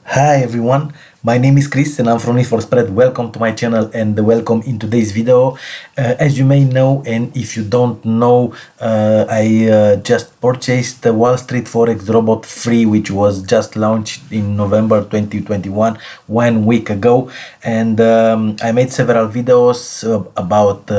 Hi everyone, my name is Chris and I'm from Need for Spread. Welcome to my channel and welcome in today's video. As you may know, and if you don't know, I just purchased the Wall Street Forex Robot free, which was just launched in November 2021, 1 week ago. And I made several videos about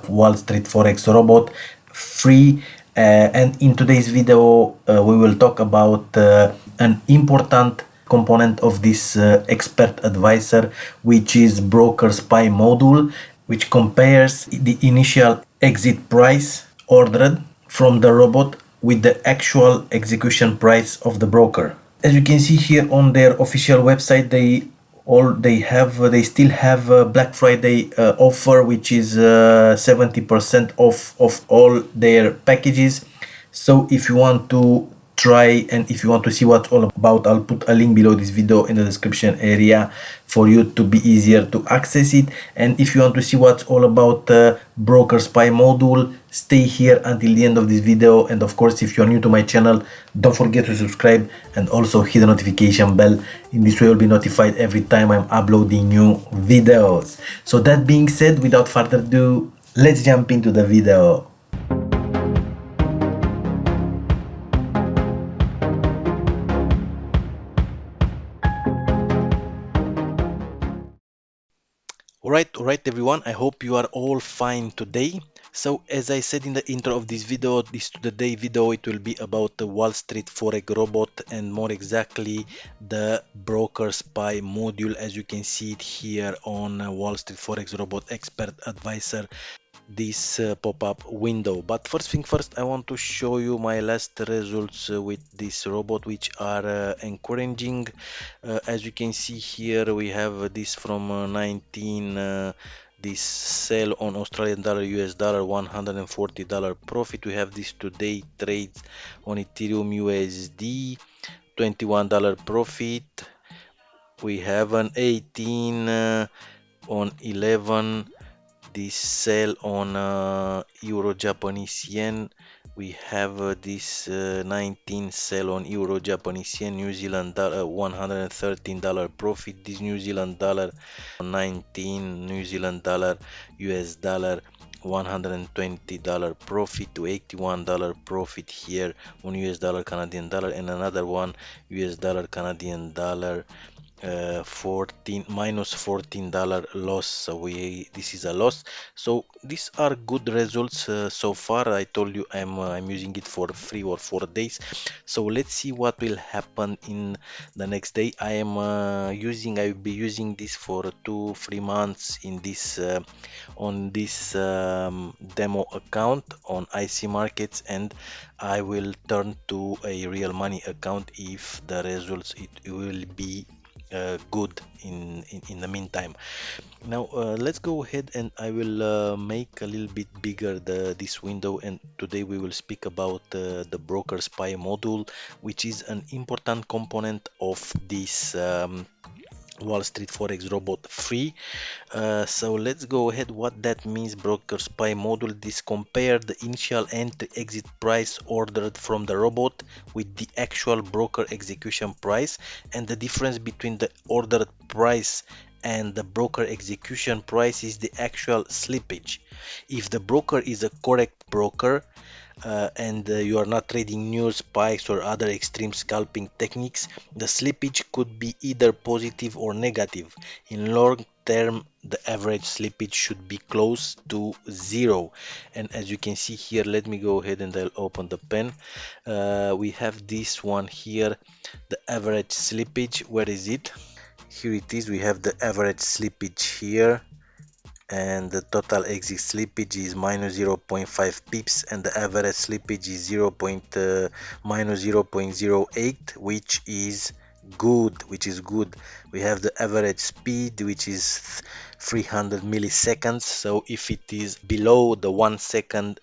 Wall Street Forex Robot free. And in today's video, we will talk about an important component of this expert advisor, which is broker spy module, which compares the initial exit price ordered from the robot with the actual execution price of the broker. As you can see here on their official website, they still have a Black Friday offer, which is 70% off of all their packages. So if you want to try and if you want to see what's all about, I'll put a link below this video in the description area for you to be easier to access it. And if you want to see what's all about broker spy module, stay here until the end of this video. And of course, if you're new to my channel, don't forget to subscribe and also hit the notification bell. In this way you'll be notified every time I'm uploading new videos. So that being said, without further ado, let's jump into the video. Alright everyone, I hope you are all fine today. So as I said in the intro of this video, today video it will be about the Wall Street Forex Robot, and more exactly the broker spy module, as you can see it here on Wall Street Forex Robot Expert Advisor, this pop-up window. But first thing first, I want to show you my last results with this robot, which are encouraging. As you can see here, we have this from 19 this sell on Australian dollar, US dollar, $140 profit. We have this today trades on Ethereum USD, $21 profit. We have an 18 on 11 this sell on Euro Japanese yen. We have this 19 sell on Euro Japanese yen, New Zealand dollar, $113 profit. This New Zealand dollar 19 New Zealand dollar, US dollar, $120 profit to $81 profit here on US dollar Canadian dollar, and another one US dollar Canadian dollar, 14 minus $14 loss. So this is a loss. So these are good results so far. I told you I'm using it for 3 or 4 days. So let's see what will happen in the next day. I will be using this for 2-3 months in this on this demo account on icmarkets, and I will turn to a real money account if the results it will be good in the meantime. Now let's go ahead and I will make a little bit bigger this window, and today we will speak about the broker spy module, which is an important component of this Wall Street Forex Robot free. So let's go ahead. What that means: broker spy module, this compare the initial entry exit price ordered from the robot with the actual broker execution price, and the difference between the ordered price and the broker execution price is the actual slippage. If the broker is a correct broker, and you are not trading new spikes or other extreme scalping techniques, the slippage could be either positive or negative. In long term, the average slippage should be close to zero. And as you can see here, let me go ahead and I'll open the pen. We have this one here, the average slippage. Where is it? Here it is. We have the average slippage here, and the total exit slippage is minus 0.5 pips, and the average slippage is minus 0.08, which is good. We have the average speed, which is 300 milliseconds. So if it is below the 1 second,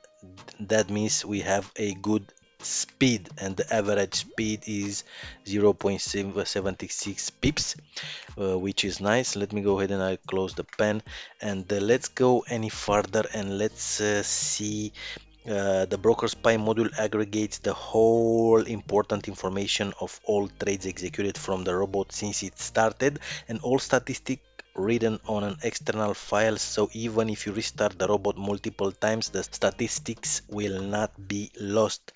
that means we have a good speed, and the average speed is 0.76 pips, which is nice. Let me go ahead and I close the pen, and let's go any further, and let's see The broker spy module aggregates the whole important information of all trades executed from the robot since it started, and all statistics written on an external file, so even if you restart the robot multiple times, the statistics will not be lost.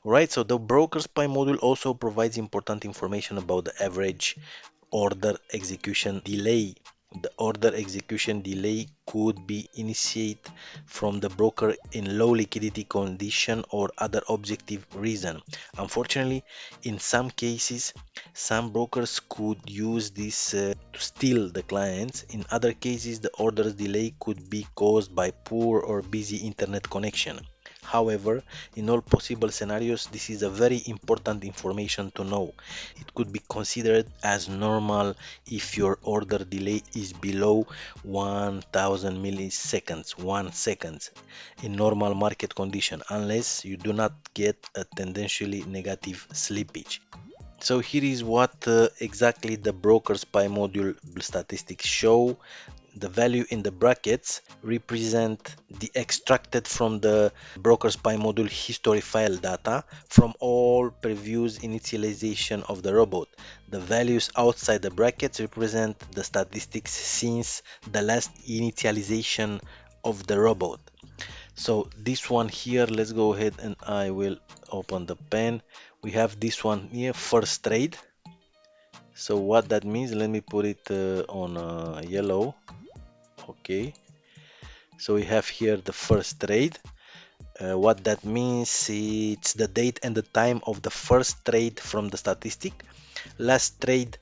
Right, so the broker spy module also provides important information about the average order execution delay. The order execution delay could be initiated from the broker in low liquidity condition or other objective reason. Unfortunately, in some cases, some brokers could use this to steal the clients. In other cases, the order's delay could be caused by poor or busy internet connection. However, in all possible scenarios, this is a very important information to know. It could be considered as normal if your order delay is below 1000 milliseconds, 1 second, in normal market condition, unless you do not get a tendentially negative slippage. So here is what exactly the broker spy module statistics show. The value in the brackets represent the extracted from the broker spy module history file data from all previous initialization of the robot. The values outside the brackets represent the statistics since the last initialization of the robot. So this one here, let's go ahead and I will open the pen. We have this one here, first trade. So what that means, let me put it on yellow. Okay, so we have here the first trade. What that means, it's the date and the time of the first trade from the statistic. Last trade,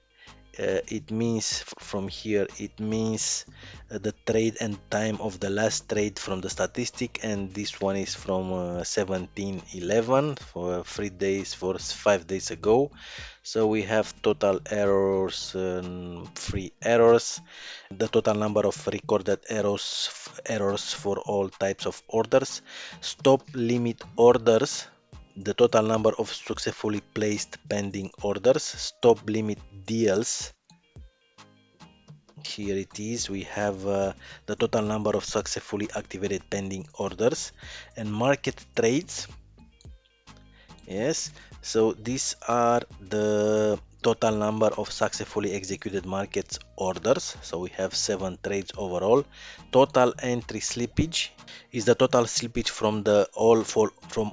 it means from here, it means the trade and time of the last trade from the statistic, and this one is from 1711 for 3 days, for 5 days ago. So we have total errors, 3 errors, the total number of recorded errors for all types of orders, stop limit orders, the total number of successfully placed pending orders, stop limit deals. Here it is, we have the total number of successfully activated pending orders, and market trades. Yes, so these are the total number of successfully executed markets orders. So we have 7 trades overall. Total entry slippage is the total slippage from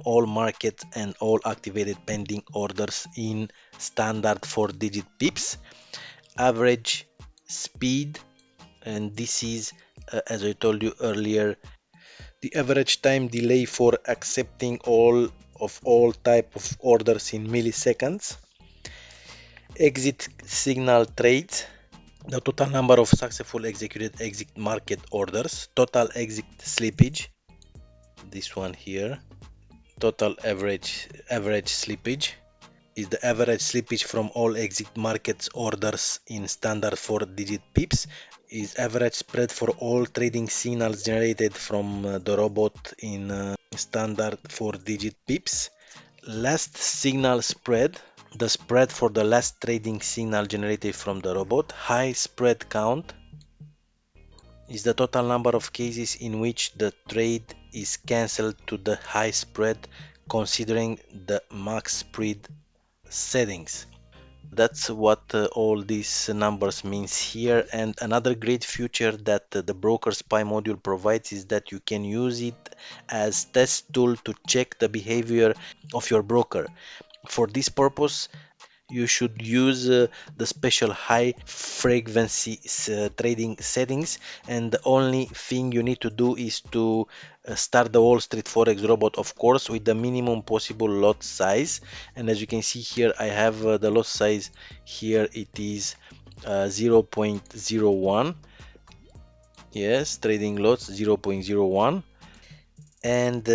all markets and all activated pending orders in standard 4-digit pips. Average speed, and this is as I told you earlier, the average time delay for accepting all type of orders in milliseconds. Exit signal trades, the total number of successful executed exit market orders. Total exit slippage, this one here. Total average slippage is the average slippage from all exit markets orders in standard 4-digit pips. Is average spread for all trading signals generated from the robot in standard 4-digit pips. Last signal spread, the spread for the last trading signal generated from the robot. High spread count is the total number of cases in which the trade is cancelled to the high spread considering the max spread settings. That's what all these numbers means here. And another great feature that the broker spy module provides is that you can use it as test tool to check the behavior of your broker. For this purpose, you should use the special high frequency trading settings, and the only thing you need to do is to start the Wall Street Forex Robot, of course, with the minimum possible lot size. And as you can see here, I have the lot size here, it is 0.01. yes, trading lots 0.01. And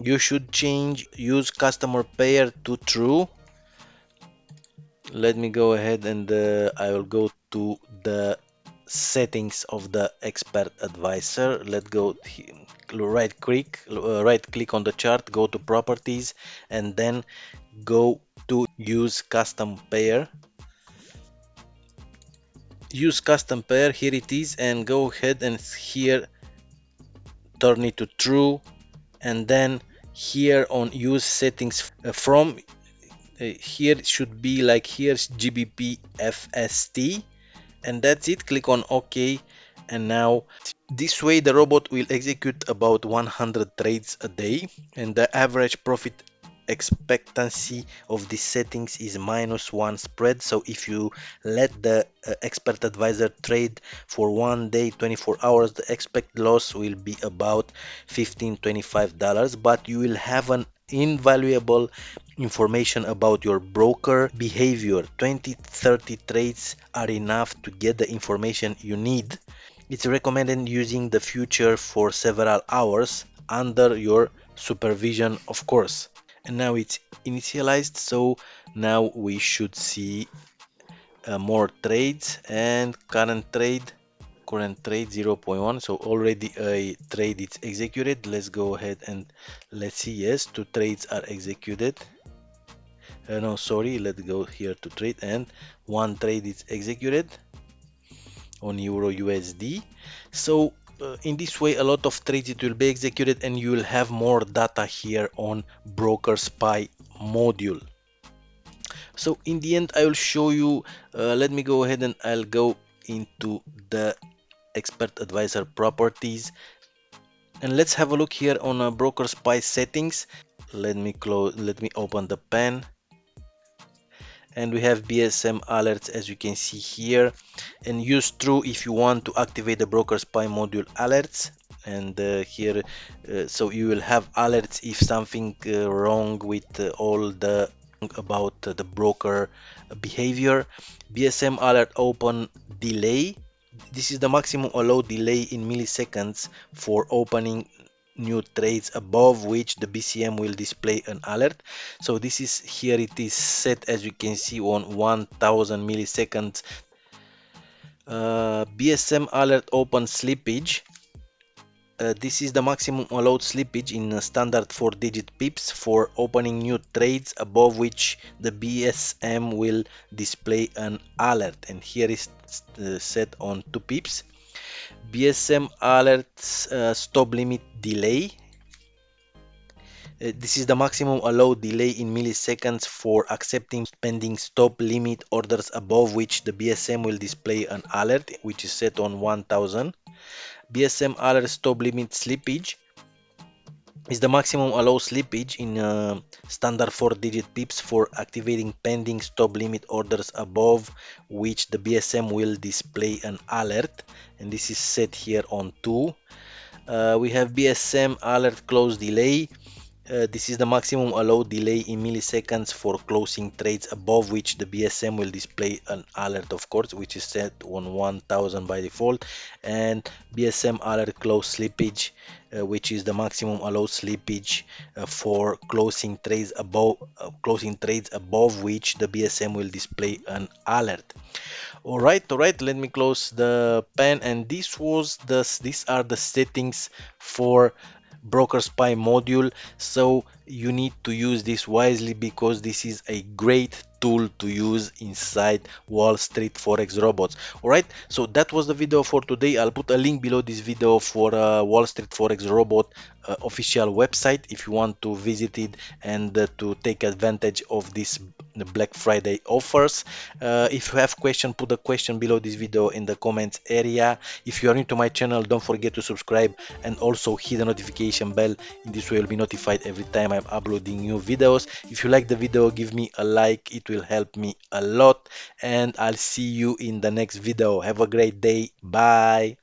you should use customer pair to true. Let me go ahead and I will go to the settings of the expert advisor. Let's go right click on the chart, go to properties, and then go to use custom pair. Use custom pair, here it is, and go ahead and here turn it to true, and then here on use settings from here it should be like here's GBP FST, and that's it. Click on OK, and now this way the robot will execute about 100 trades a day, and the average profit expectancy of these settings is -1 spread. So if you let the expert advisor trade for 1 day 24 hours, the expected loss will be about $15-25, but you will have an invaluable information about your broker behavior. 20-30 trades are enough to get the information you need. It's recommended using the future for several hours under your supervision, of course. And now it's initialized, so now we should see more trades, and current trade 0.1. So already a trade is executed. Let's go ahead and let's see. Yes, 2 trades are executed. No, sorry, let's go here to trade, and 1 trade is executed on Euro USD. So in this way a lot of trades it will be executed, and you will have more data here on Broker Spy module. So in the end I will show you, let me go ahead and I'll go into the expert advisor properties, and let's have a look here on Broker Spy settings. Let me open the pen, and we have BSM alerts, as you can see here, and use true if you want to activate the Broker Spy module alerts. And here so you will have alerts if something wrong with all the about the broker behavior. BSM alert open delay, this is the maximum allowed delay in milliseconds for opening new trades, above which the BCM will display an alert. So this is here, it is set as you can see on 1000 milliseconds. BSM alert open slippage, this is the maximum allowed slippage in standard 4-digit pips for opening new trades, above which the BSM will display an alert, and here is set on 2 pips. BSM alerts stop limit delay, this is the maximum allowed delay in milliseconds for accepting pending stop limit orders, above which the BSM will display an alert, which is set on 1000. BSM alert stop limit slippage is the maximum allowed slippage in standard 4-digit pips for activating pending stop limit orders, above which the BSM will display an alert, and this is set here on 2. We have BSM alert close delay. This is the maximum allowed delay in milliseconds for closing trades, above which the BSM will display an alert, of course, which is set on 1000 by default. And BSM alert close slippage, which is the maximum allowed slippage for closing trades above which the BSM will display an alert. All right, let me close the pen, and these are the settings for Broker Spy module. So you need to use this wisely, because this is a great tool to use inside Wall Street Forex Robots. All right, so that was the video for today. I'll put a link below this video for Wall Street Forex Robot official website if you want to visit it and to take advantage of this Black Friday offers. If you have question, put a question below this video in the comments area. If you are new to my channel, don't forget to subscribe and also hit the notification bell. In this way you'll be notified every time I'm uploading new videos. If you like the video, give me a like, it will help me a lot, and I'll see you in the next video. Have a great day. Bye.